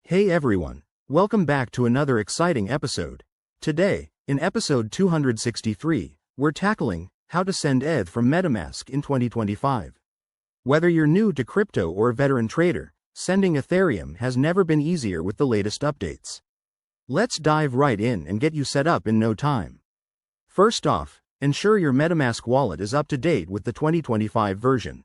Hey everyone, welcome back to another exciting episode. Today, in episode 263, we're tackling how to send ETH from MetaMask in 2025. Whether you're new to crypto or a veteran trader, sending Ethereum has never been easier with the latest updates. Let's dive right in and get you set up in no time. First off, ensure your MetaMask wallet is up to date with the 2025 version.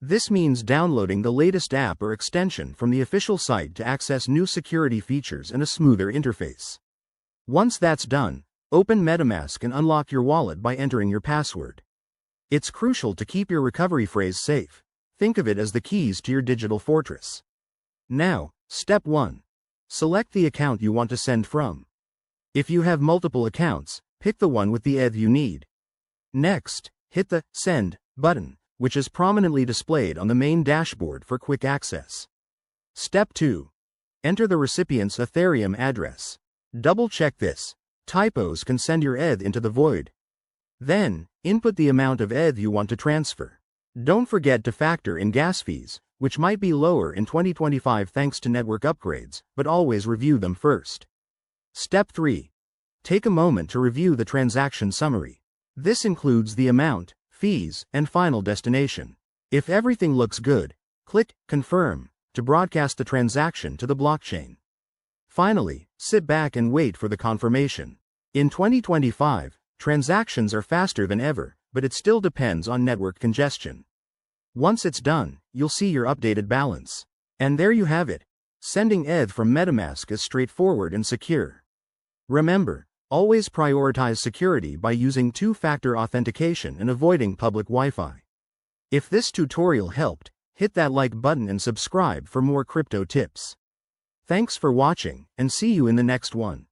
This means downloading the latest app or extension from the official site to access new security features and a smoother interface. Once that's done, open MetaMask and unlock your wallet by entering your password. It's crucial to keep your recovery phrase safe. Think of it as the keys to your digital fortress. Now, step 1. Select the account you want to send from. If you have multiple accounts, pick the one with the ETH you need. Next, hit the Send button, which is prominently displayed on the main dashboard for quick access. Step 2. Enter the recipient's Ethereum address. Double-check this. Typos can send your ETH into the void. Then, input the amount of ETH you want to transfer. Don't forget to factor in gas fees, which might be lower in 2025 thanks to network upgrades, but always review them first. Step 3. Take a moment to review the transaction summary. This includes the amount, fees, and final destination. If everything looks good, click Confirm to broadcast the transaction to the blockchain. Finally, sit back and wait for the confirmation. In 2025, transactions are faster than ever, but it still depends on network congestion. Once it's done, you'll see your updated balance. And there you have it. Sending ETH from MetaMask is straightforward and secure. Remember, always prioritize security by using two-factor authentication and avoiding public Wi-Fi. If this tutorial helped, hit that like button and subscribe for more crypto tips. Thanks for watching, and see you in the next one.